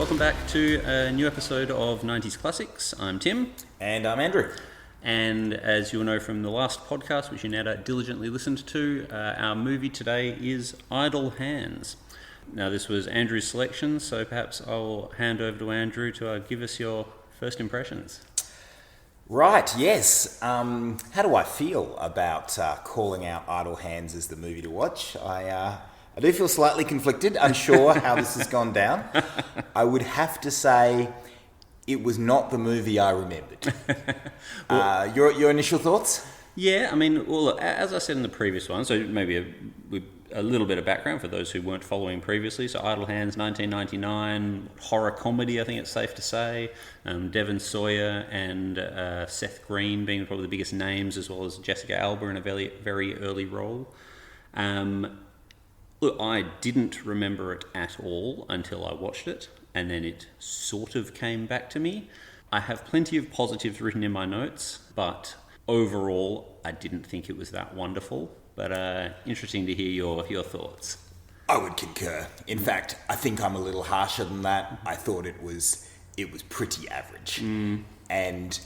welcome back to a new episode of 90s Classics. I'm Tim. And I'm Andrew. And as you'll know from the last podcast, which you now diligently listened to, our movie today is Idle Hands. Now, this was Andrew's selection, so perhaps I'll hand over to Andrew to give us your first impressions. Right, yes. How do I feel about calling out Idle Hands as the movie to watch? I do feel slightly conflicted, unsure how this has gone down. I would have to say it was not the movie I remembered. Your initial thoughts? Yeah, I mean, well, look, as I said in the previous one, so maybe a little bit of background for those who weren't following previously. So Idle Hands, 1999, horror comedy, I think it's safe to say. Devon Sawa and Seth Green being probably the biggest names, as well as Jessica Alba in a very, very early role. Look, I didn't remember it at all until I watched it, and then it sort of came back to me. I have plenty of positives written in my notes, but overall, I didn't think it was that wonderful. But interesting to hear your thoughts. I would concur. In fact, I think I'm a little harsher than that. I thought it was pretty average. And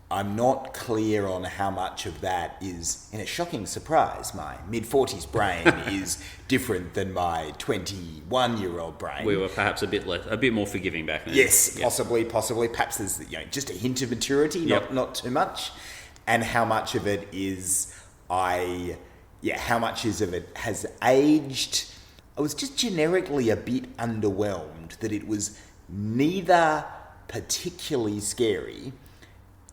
I'm not clear on how much of that is, in a shocking surprise, my mid-40s brain is different than my 21-year-old brain. We were perhaps a bit more forgiving back then. Yes, possibly. Perhaps there's just a hint of maturity, not too much. And how much of it is how much of it has aged. I was just generically a bit underwhelmed that it was neither particularly scary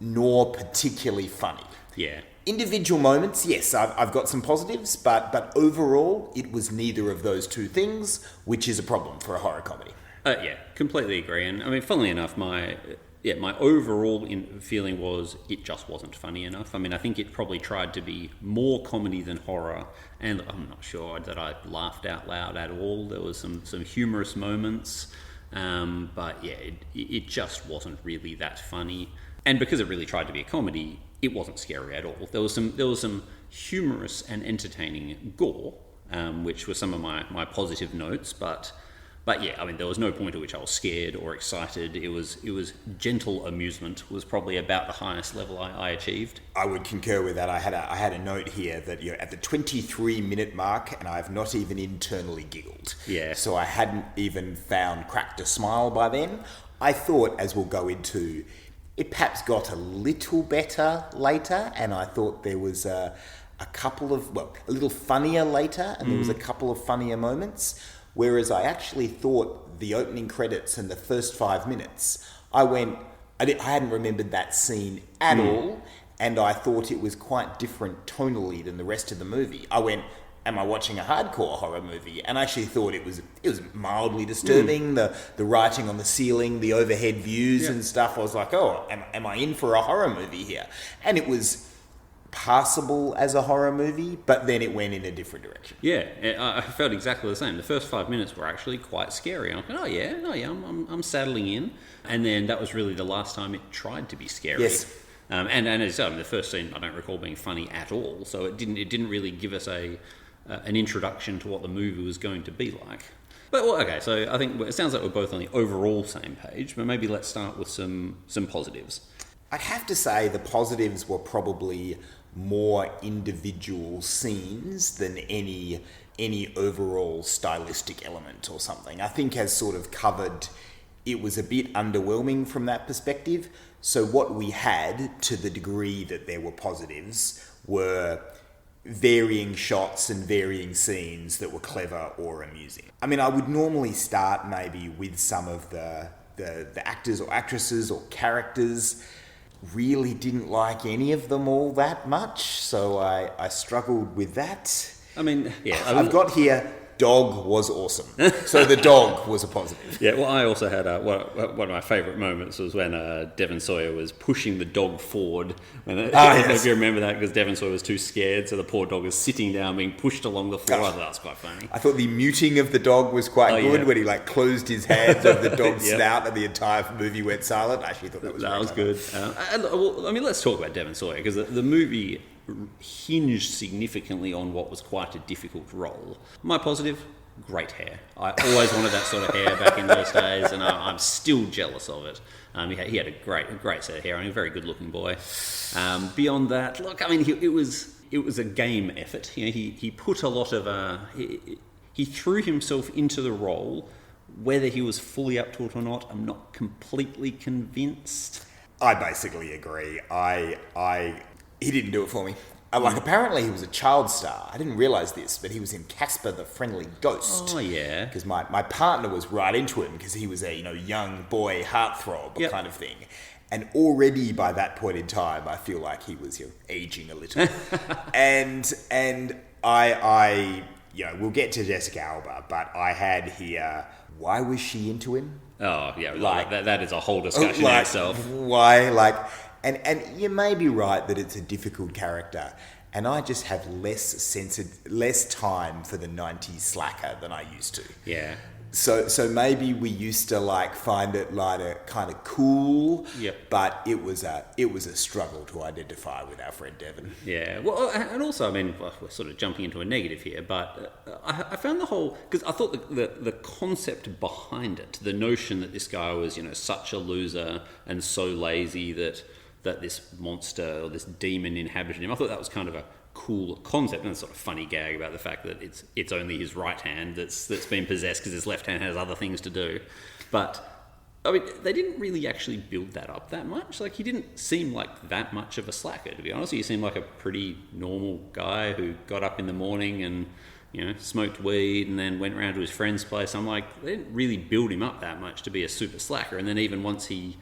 nor particularly funny. Yeah. Individual moments, yes, I've got some positives, but overall, it was neither of those two things, which is a problem for a horror comedy. Yeah, completely agree. And I mean, funnily enough, my overall feeling was it just wasn't funny enough. I mean, I think it probably tried to be more comedy than horror, and I'm not sure that I laughed out loud at all. There was some humorous moments, but yeah, it just wasn't really that funny. And because it really tried to be a comedy, it wasn't scary at all. There was some humorous and entertaining gore, which were some of my positive notes, but yeah, I mean, there was no point at which I was scared or excited. It was gentle amusement was probably about the highest level I achieved. I would concur with that. I had a note here that at the 23-minute mark, and I've not even internally giggled. Yeah. So I hadn't even cracked a smile by then. I thought, as we'll go into, it perhaps got a little better later, and I thought there was a little funnier later, and there was a couple of funnier moments. Whereas I actually thought the opening credits and the first 5 minutes, I hadn't remembered that scene at all, and I thought it was quite different tonally than the rest of the movie. I went, am I watching a hardcore horror movie? And I actually thought it was mildly disturbing, the writing on the ceiling, the overhead views and stuff. I was like, oh, am I in for a horror movie here? And it was passable as a horror movie, but then it went in a different direction. Yeah, I felt exactly the same. The first 5 minutes were actually quite scary. I'm like, oh yeah, I'm saddling in. And then that was really the last time it tried to be scary. Yes. And as I said, the first scene I don't recall being funny at all, so it didn't really give us an introduction to what the movie was going to be like. But well, okay, so I think it sounds like we're both on the overall same page, but maybe let's start with some positives. I'd have to say the positives were probably more individual scenes than any overall stylistic element or something. I think as sort of covered, it was a bit underwhelming from that perspective. So what we had, to the degree that there were positives, were varying shots and varying scenes that were clever or amusing. I mean, I would normally start maybe with some of the actors or actresses or characters. Really didn't like any of them all that much, so I struggled with that. I mean, yeah. I've got here, dog was awesome. So the dog was a positive. Yeah, well, I also had one of my favourite moments was when Devon Sawa was pushing the dog forward. I don't know if you remember that, because Devon Sawa was too scared, so the poor dog was sitting down being pushed along the floor. I thought that was quite funny. I thought the muting of the dog was quite good, when he closed his hands over the dog's snout and the entire movie went silent. I actually thought that was good. I mean, let's talk about Devon Sawa, because the movie hinged significantly on what was quite a difficult role. My positive, great hair. I always wanted that sort of hair back in those days, and I'm still jealous of it. He had a great set of hair. I mean, a very good-looking boy. Beyond that, look, I mean, it was a game effort. You know, he put a lot of he threw himself into the role. Whether he was fully up to it or not, I'm not completely convinced. I basically agree. He didn't do it for me. Apparently he was a child star. I didn't realise this, but he was in Casper the Friendly Ghost. Oh, yeah. Because my partner was right into him because he was a young boy heartthrob kind of thing. And already by that point in time, I feel like he was aging a little. and I we'll get to Jessica Alba, but I had here, why was she into him? Oh, yeah, that is a whole discussion in itself. Why, and you may be right that it's a difficult character, and I just have less time for the 90s slacker than I used to. Yeah. So maybe we used to find it kind of cool. Yep. But it was a struggle to identify with our friend Devon. Yeah. Well, and also, I mean, we're sort of jumping into a negative here, but I found the whole, because I thought the concept behind it, the notion that this guy was such a loser and so lazy that this monster or this demon inhabited him. I thought that was kind of a cool concept, and a sort of funny gag about the fact that it's only his right hand that's been possessed because his left hand has other things to do. But I mean, they didn't really actually build that up that much. He didn't seem like that much of a slacker, to be honest. He seemed like a pretty normal guy who got up in the morning and smoked weed and then went around to his friend's place. I'm like, they didn't really build him up that much to be a super slacker. And then even once he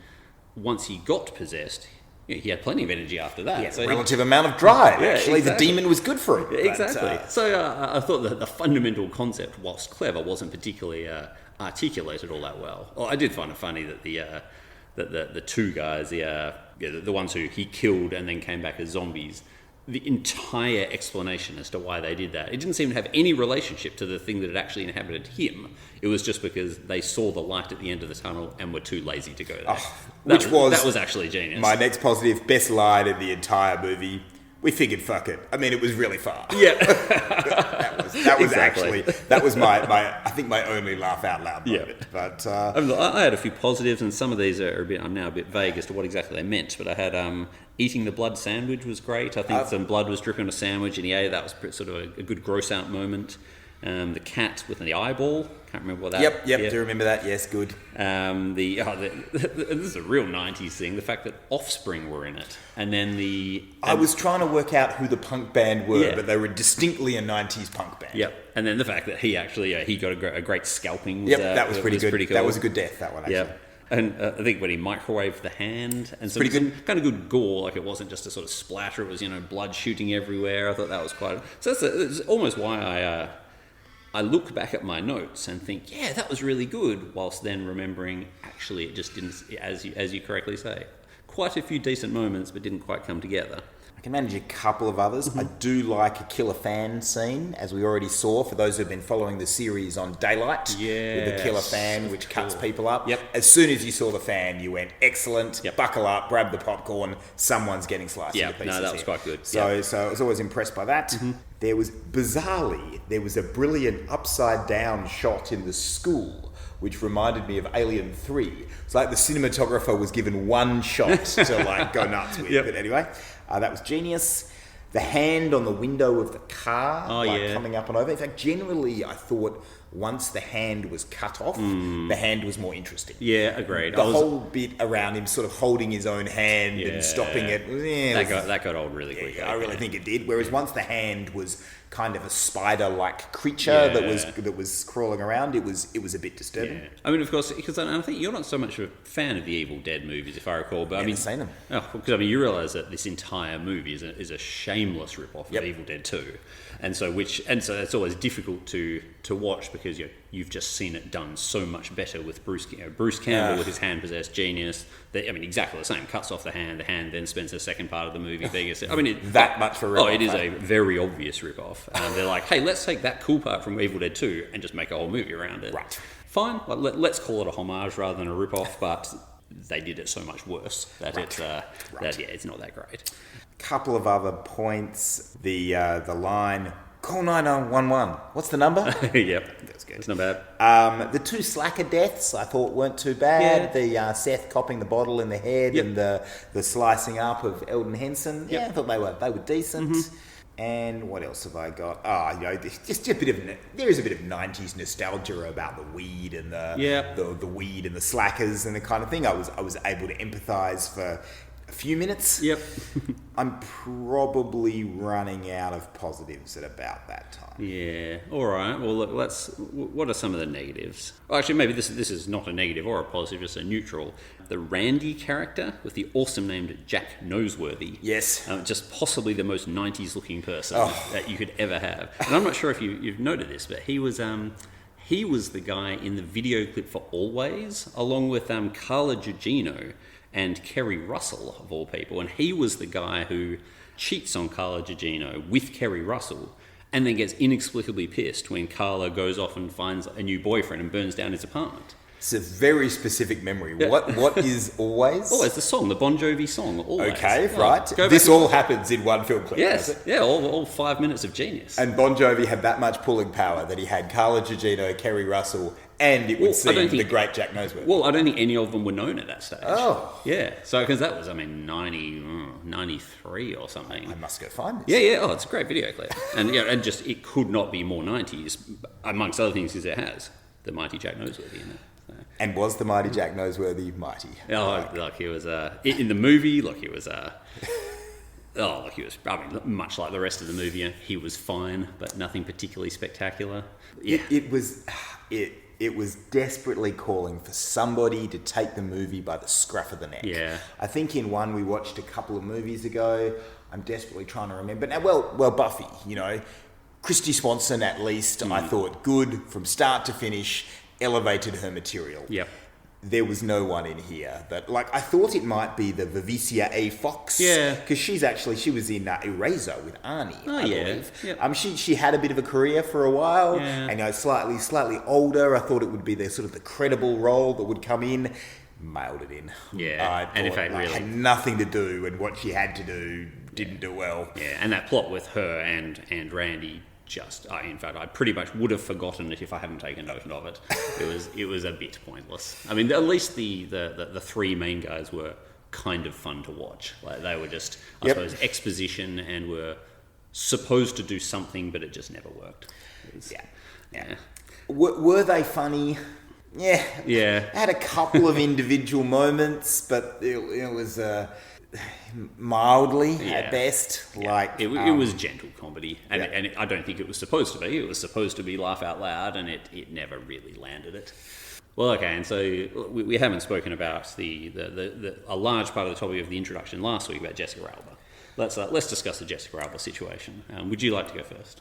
got possessed, he had plenty of energy after that. Yeah, so relative amount of drive. Yeah, actually, exactly. The demon was good for him. Exactly. So I thought that the fundamental concept, whilst clever, wasn't particularly articulated all that well. Well, I did find it funny that the two guys, the ones who he killed and then came back as zombies, the entire explanation as to why they did that, it didn't seem to have any relationship to the thing that had actually inhabited him. It was just because they saw the light at the end of the tunnel and were too lazy to go there. That was actually genius. My next positive, best line in the entire movie. We figured, fuck it. I mean, it was really far. Yeah. that was exactly. Actually, that was I think my only laugh out loud moment. Yeah. But I had a few positives, and some of these I'm now a bit vague as to what exactly they meant. But I had eating the blood sandwich was great. I think some blood was dripping on a sandwich, and he ate it. That was sort of a good gross out moment. The cat with the eyeball. Can't remember what that. Yep. Do remember that? Yes, good. This is a real 90s thing. The fact that Offspring were in it, and then I was trying to work out who the punk band were, but they were distinctly a 90s punk band. Yep. And then the fact that he actually he got a great scalping. That was pretty good. Pretty cool. That was a good death. That one actually. Yep. And I think when he microwaved the hand, and some kind of good gore, it wasn't just a sort of splatter. It was blood shooting everywhere. I thought that was quite. So that's almost why I look back at my notes and think, yeah, that was really good, whilst then remembering, actually, it just didn't, as you correctly say, quite a few decent moments, but didn't quite come together. I can manage a couple of others. Mm-hmm. I do like a killer fan scene, as we already saw, for those who've been following the series on Daylight, with the killer fan, which cuts people up. Yep. As soon as you saw the fan, you went, excellent, buckle up, grab the popcorn, someone's getting sliced into pieces. No, that was quite good. So I was always impressed by that. Mm-hmm. There was a brilliant upside down shot in the school, which reminded me of Alien 3. It's like the cinematographer was given one shot to go nuts with. But anyway, that was genius. The hand on the window of the car, coming up and over. In fact, generally, I thought once the hand was cut off, the hand was more interesting. Yeah, agreed. The whole bit around him sort of holding his own hand and stopping it. That got old really quick. I really think it did. Whereas once the hand was kind of a spider-like creature that was crawling around, it was a bit disturbing. Yeah. I mean, of course, because I think you're not so much a fan of the Evil Dead movies, if I recall. But I've seen them. Because you realise that this entire movie is a shameless rip-off of Evil Dead 2. And so it's always difficult to watch because you've just seen it done so much better with Bruce Campbell with his hand-possessed genius. Exactly the same. Cuts off the hand then spends the second part of the movie being that much for rip-off. Oh, it is a very obvious rip-off. They're like, hey, let's take that cool part from Evil Dead 2 and just make a whole movie around it. Right. Fine. Let's call it a homage rather than a rip-off, but they did it so much worse that it's not that great. Couple of other points. The line, Call 911. What's the number? Yep, that's good. It's not bad. The two slacker deaths I thought weren't too bad. Yeah. The Seth copping the bottle in the head Yep. and the slicing up of Elden Henson. Yeah, Yep. I thought they were decent. And what else have I got? Just a bit of there is a bit of 90s nostalgia about the weed and the weed and the slackers and the kind of thing. I was able to empathise for a few minutes. Yep. I'm probably running out of positives at about that time. Yeah. All right. Well, look, what are some of the negatives? Well, actually, maybe this is not a negative or a positive, just a neutral. The Randy character with the awesome name Jack Noseworthy. Yes. Just possibly the most 90s looking person that you could ever have. And I'm not sure if you've noted this, but he was the guy in the video clip for Always, along with Carla Gugino and Kerry Russell, of all people. And he was the guy who cheats on Carla Gugino with Kerry Russell and then gets inexplicably pissed when Carla goes off and finds a new boyfriend and burns down his apartment. It's a very specific memory. Yeah. What is Always? Always, the song, the Bon Jovi song, Always. Okay, right. This all happens in one film clip, yes, does it? Yeah, all 5 minutes of genius. And Bon Jovi had that much pulling power that he had Carla Gugino, Kerry Russell, and it would seem the great Jack Noseworthy. Well, I don't think any of them were known at that stage. Oh. Yeah, so because that was, 93 or something. I must go find this. Yeah. Oh, it's a great video clip. And and just, it could not be more 90s, amongst other things, because it has the mighty Jack Noseworthy in it. So. And was the mighty Jack Noseworthy mighty? Oh, like he was, in the movie, look, he was, he was, much like the rest of the movie, he was fine, but nothing particularly spectacular. Yeah. It was desperately calling for somebody to take the movie by the scruff of the neck. Yeah. I think in one we watched a couple of movies ago, I'm desperately trying to remember. Now, well, Buffy, Christy Swanson at least, I thought good from start to finish, elevated her material. Yep. There was no one in here that, I thought it might be the Vivicia A. Fox. Yeah. Because she was in Eraser with Arnie, I believe. Yep. She had a bit of a career for a while. Yeah. And slightly older. I thought it would be the sort of the credible role that would come in. Mailed it in. Yeah. And in fact, really had nothing to do, and what she had to do didn't do well. Yeah, and that plot with her and Randy in fact, I pretty much would have forgotten it if I hadn't taken note of it. It was a bit pointless. I mean, at least the three main guys were kind of fun to watch. They were just, I suppose, exposition and were supposed to do something, but it just never worked. Yeah. Were they funny? Yeah. Yeah. I had a couple of individual moments, but it was mildly at best. Yeah. It was gentle comedy, and I don't think it was supposed to be. It was supposed to be laugh out loud, and it never really landed it. Well, okay, and so we haven't spoken about a large part of the topic of the introduction last week about Jessica Alba. Let's discuss the Jessica Alba situation. Would you like to go first?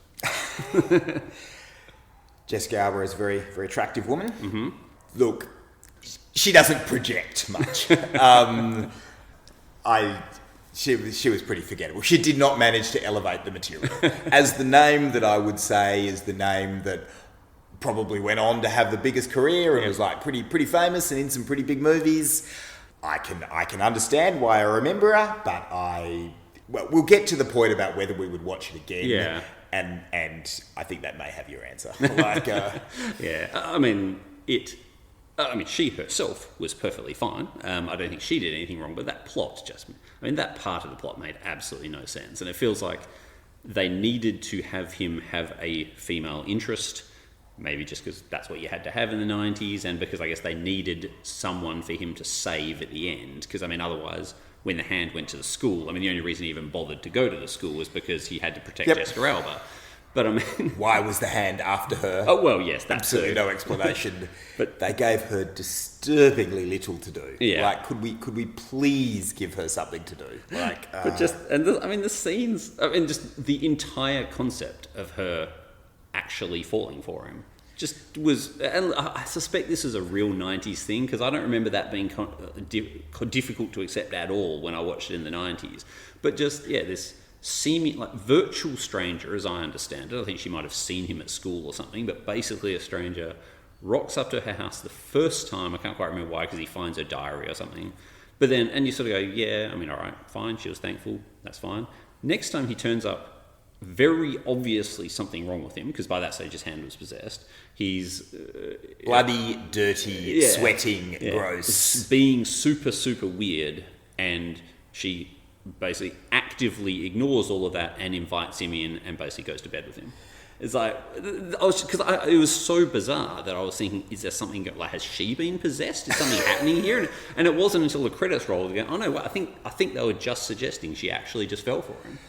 Jessica Alba is a very, very attractive woman. Mm-hmm. Look, she doesn't project much. She was pretty forgettable. She did not manage to elevate the material. As the name that I would say is the name that probably went on to have the biggest career and was pretty famous and in some pretty big movies. I can understand why I remember her, but we'll get to the point about whether we would watch it again. Yeah. And I think that may have your answer. She herself was perfectly fine. I don't think she did anything wrong, but that plot that part of the plot made absolutely no sense. And it feels like they needed to have him have a female interest, maybe just because that's what you had to have in the 90s, and because I guess they needed someone for him to save at the end. Because, otherwise, when the hand went to the school, the only reason he even bothered to go to the school was because he had to protect Jessica Alba. But why was the hand after her? Oh, well, yes, that's absolutely no explanation. But they gave her disturbingly little to do. Yeah. Could we please give her something to do? The scenes, just the entire concept of her actually falling for him just was, and I suspect this is a real 90s thing, because I don't remember that being difficult to accept at all when I watched it in the 90s. But just, this seeming virtual stranger, as I understand it. I think she might have seen him at school or something, but basically a stranger rocks up to her house the first time. I can't quite remember why, because he finds her diary or something. But then, and you sort of go, all right, fine, she was thankful, that's fine. Next time he turns up very obviously something wrong with him, because by that stage his hand was possessed. He's bloody, dirty, sweating, gross. Being super, super weird, and she basically actively ignores all of that and invites him in and basically goes to bed with him. It's like, it was so bizarre that I was thinking, is there something, like, has she been possessed? Is something happening here? And it wasn't until the credits rolled again, oh no, I think they were just suggesting she actually just fell for him.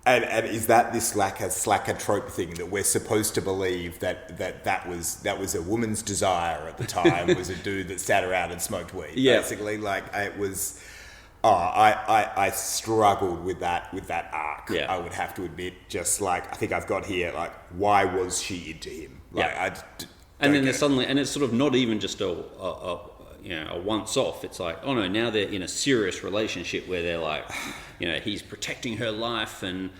And is that this slacker trope thing that we're supposed to believe that was a woman's desire at the time, was a dude that sat around and smoked weed? Yeah. Basically, like, it was. Oh, I struggled with that arc. Yeah. I would have to admit, just like, I think I've got here, like, why was she into him? Like, and then there's suddenly, and it's sort of not even just a once off. It's like, oh no, now they're in a serious relationship where they're like, he's protecting her life, and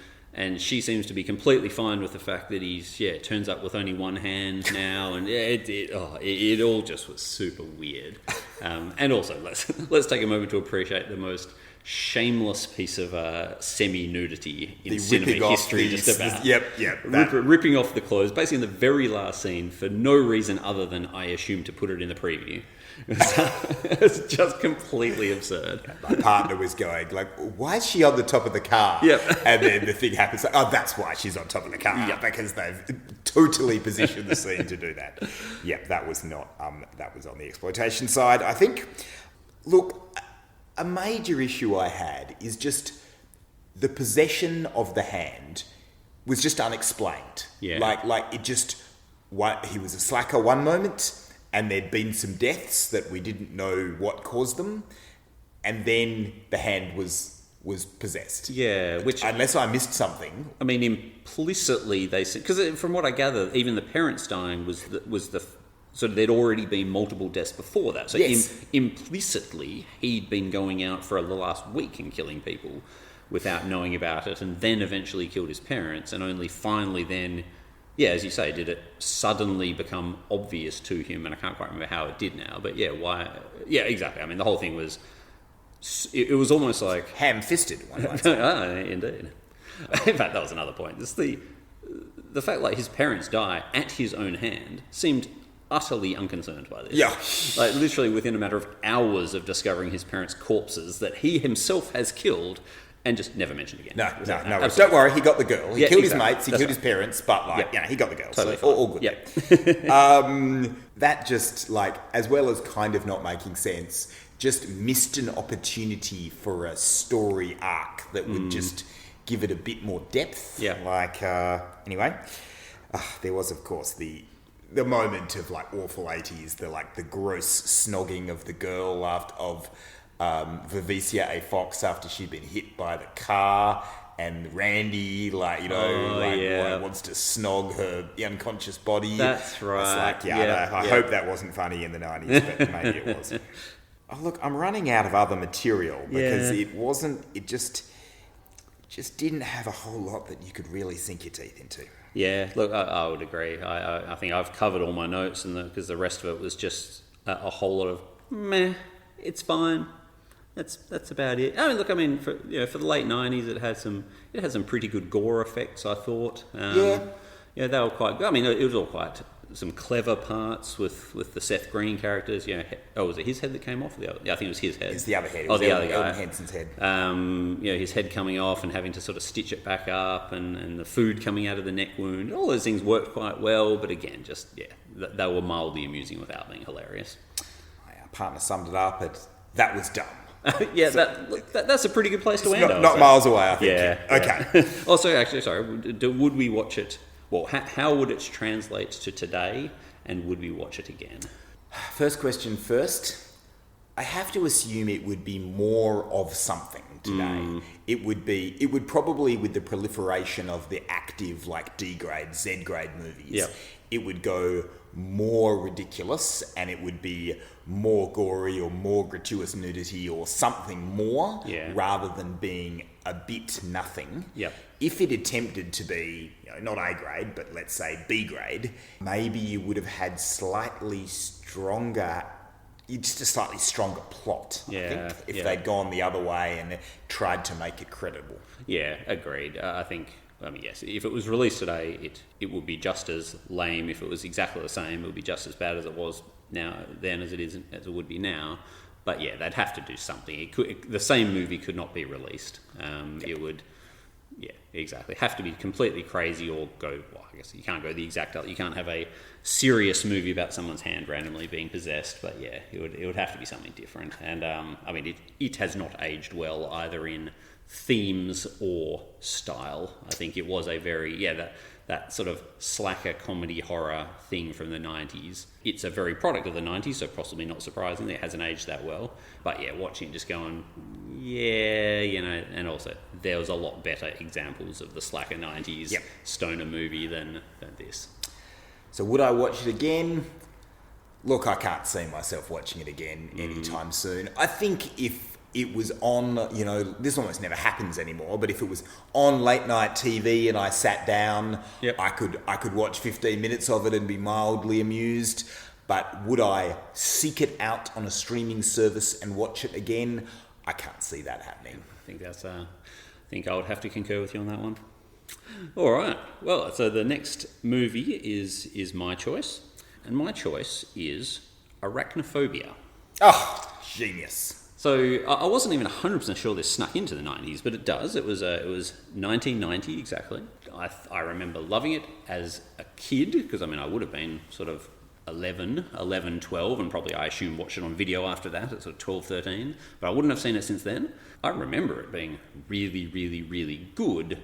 she seems to be completely fine with the fact that he's turns up with only one hand now, and it all just was super weird. And also, let's take a moment to appreciate the most shameless piece of semi-nudity in cinema history. Ripping off the clothes, basically in the very last scene, for no reason other than, I assume, to put it in the preview. It's just completely absurd. My partner was going, like, why is she on the top of the car? Yep. And then the thing happens, like, oh, that's why she's on top of the car. Yep. Because they've totally positioned the scene to do that. Yeah, that was not, that was on the exploitation side. I think, look, a major issue I had is just the possession of the hand was just unexplained. Yeah. Like it just, he was a slacker one moment, and there'd been some deaths that we didn't know what caused them, and then the hand was possessed. Yeah, which, unless I missed something. I mean, implicitly they said, because from what I gather, even the parents dying was the so there'd already been multiple deaths before that. So yes. Implicitly, he'd been going out for the last week and killing people without knowing about it, and then eventually killed his parents, and only finally then, as you say, did it suddenly become obvious to him, and I can't quite remember how it did now, but why? Yeah, exactly. I mean, the whole thing was, it was almost like... ham-fisted, one might say. Indeed. In fact, that was another point. Just the fact, like, his parents die at his own hand seemed utterly unconcerned by this. Yeah. Like, literally within a matter of hours of discovering his parents' corpses that he himself has killed, and just never mentioned again. No. Don't worry, he got the girl. He killed his mates, he killed his parents, but, he got the girl. Totally so all good. Yep. That just, like, as well as kind of not making sense, just missed an opportunity for a story arc that would just give it a bit more depth. Yeah. Like, anyway, there was, of course, the moment of, like, awful 80s, the gross snogging of the girl of Vivicia A. Fox after she'd been hit by the car, and Randy, wants to snog her unconscious body. That's right. It's like, I hope that wasn't funny in the 90s, but maybe it was. Oh, look, I'm running out of other material because it just didn't have a whole lot that you could really sink your teeth into. Yeah, look, I would agree. I think I've covered all my notes, because the rest of it was just a whole lot of meh. It's fine. That's about it. I mean, for the late 90s, it had some pretty good gore effects, I thought. They were quite good. I mean, it was all quite some clever parts with the Seth Green characters. Was it his head that came off? I think it was his head. It's the other head. The other guy. Elden Henson's head. His head coming off and having to sort of stitch it back up, and the food coming out of the neck wound. All those things worked quite well, but again, they were mildly amusing without being hilarious. Our partner summed it up at, that was dumb. That's a pretty good place to end. Not miles away, I think. Yeah. Okay. Also, actually, sorry, would we watch it? Well, how would it translate to today, and would we watch it again? First question first. I have to assume it would be more of something today. It would probably, with the proliferation of the active, like, D-grade, Z-grade movies, it would go more ridiculous, and it would be more gory or more gratuitous nudity or something more, rather than being a bit nothing. Yep. If it attempted to be, not A grade, but let's say B grade, maybe you would have had just a slightly stronger plot, I think, if they'd gone the other way and tried to make it credible. Yeah, agreed. I think I mean, yes, if it was released today, it would be just as lame. If it was exactly the same, it would be just as bad as it was then as it would be now. But yeah, they'd have to do something. The same movie could not be released. It would, yeah, exactly, have to be completely crazy or go. Well, I guess you can't go the exact. You can't have a serious movie about someone's hand randomly being possessed. But yeah, it would have to be something different. And I mean, it has not aged well either in themes or style. I think it was a very that sort of slacker comedy horror thing from the 90s. It's a very product of the 90s, so possibly not surprisingly it hasn't aged that well. But yeah, watching it just going, yeah, and also there was a lot better examples of the slacker 90s stoner movie than this. So would I watch it again? Look, I can't see myself watching it again anytime soon. I think if it was on, this almost never happens anymore, but if it was on late night TV and I sat down, I could watch 15 minutes of it and be mildly amused. But would I seek it out on a streaming service and watch it again? I can't see that happening. I think I would have to concur with you on that one. All right. Well, so the next movie is my choice, and my choice is Arachnophobia. Oh, genius. So I wasn't even 100% sure this snuck into the 90s, but it does. It was 1990 exactly. I remember loving it as a kid, because I would have been sort of 11, 12, and probably I assume watched it on video after that at sort of 12, 13, but I wouldn't have seen it since then. I remember it being really, really, really good,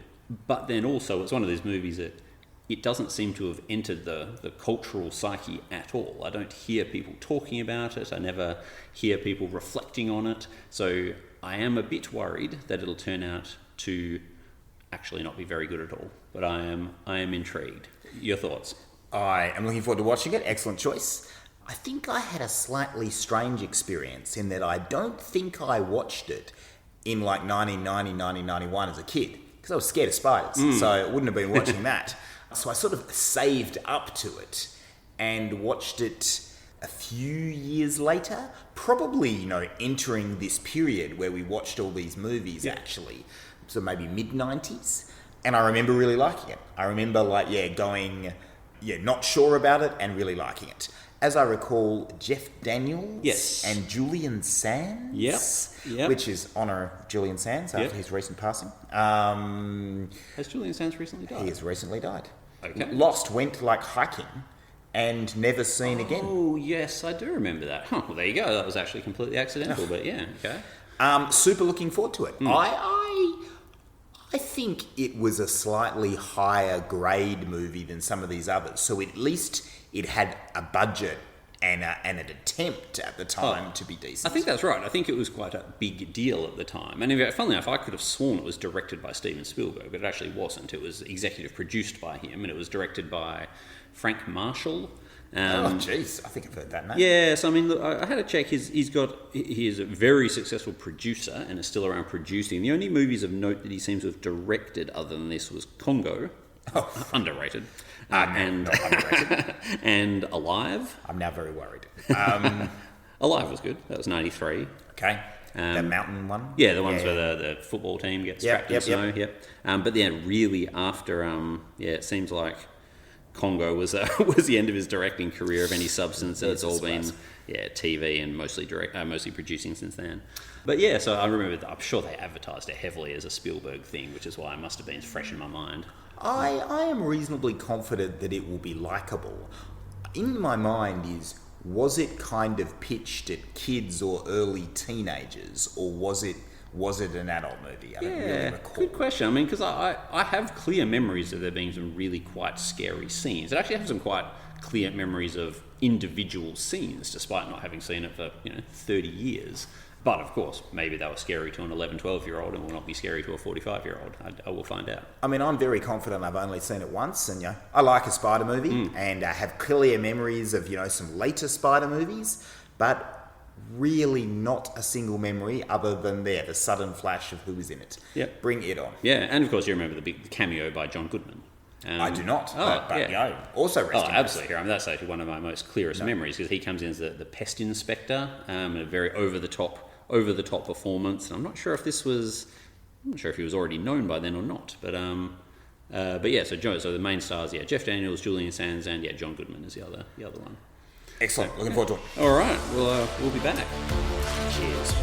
but then also it's one of those movies that it doesn't seem to have entered the cultural psyche at all. I don't hear people talking about it. I never hear people reflecting on it. So I am a bit worried that it'll turn out to actually not be very good at all. But I am intrigued. Your thoughts? I am looking forward to watching it. Excellent choice. I think I had a slightly strange experience in that I don't think I watched it in like 1990, 1991 as a kid, because I was scared of spiders. So I wouldn't have been watching that. So I sort of saved up to it and watched it a few years later, probably, entering this period where we watched all these movies actually. So maybe mid-90s. And I remember really liking it. I remember going, not sure about it and really liking it. As I recall, Jeff Daniels and Julian Sands, which is honour Julian Sands after his recent passing. Has Julian Sands recently died? He has recently died. Okay. Lost, went hiking and never seen again. Oh, yes, I do remember that. Well, there you go. That was actually completely accidental, but yeah, okay. Super looking forward to it. I think it was a slightly higher grade movie than some of these others. So at least it had a budget and an attempt at the time to be decent. I think that's right. I think it was quite a big deal at the time. And funnily enough, I could have sworn it was directed by Steven Spielberg, but it actually wasn't. It was executive produced by him, and it was directed by Frank Marshall. I think I've heard that name. Yeah, so look, I had to check. He is a very successful producer and is still around producing. The only movies of note that he seems to have directed other than this was Congo, underrated, and and Alive. I'm now very worried. Alive was good. That was 93. Okay. The mountain one? Yeah, the ones where the football team gets trapped in snow. Yep. But then really after, it seems like Congo was the end of his directing career of any substance. So it's all been TV and mostly producing since then. But yeah, so I remember, I'm sure they advertised it heavily as a Spielberg thing, which is why it must have been fresh in my mind. I am reasonably confident that it will be likeable. In my mind was it kind of pitched at kids or early teenagers, or was it an adult movie? I don't really recall. Good question. Because I have clear memories of there being some really quite scary scenes. I actually have some quite clear memories of individual scenes, despite not having seen it for 30 years. But of course, maybe they were scary to an 11, 12-year-old and will not be scary to a 45-year-old. I will find out. I'm very confident I've only seen it once, and I like a spider movie, and I have clear memories of some later spider movies, but really not a single memory other than the sudden flash of who was in it. Yep. Bring it on. Yeah, and of course you remember the big cameo by John Goodman. I do not, but also rest in peace. Absolutely. That's actually one of my most clearest memories, because he comes in as the pest inspector, a very over the top performance. And I'm not sure if he was already known by then or not, but But yeah, so the main stars, Jeff Daniels, Julian Sands, and John Goodman is the other one. Excellent. Looking forward to it. All right, we'll be back. Cheers.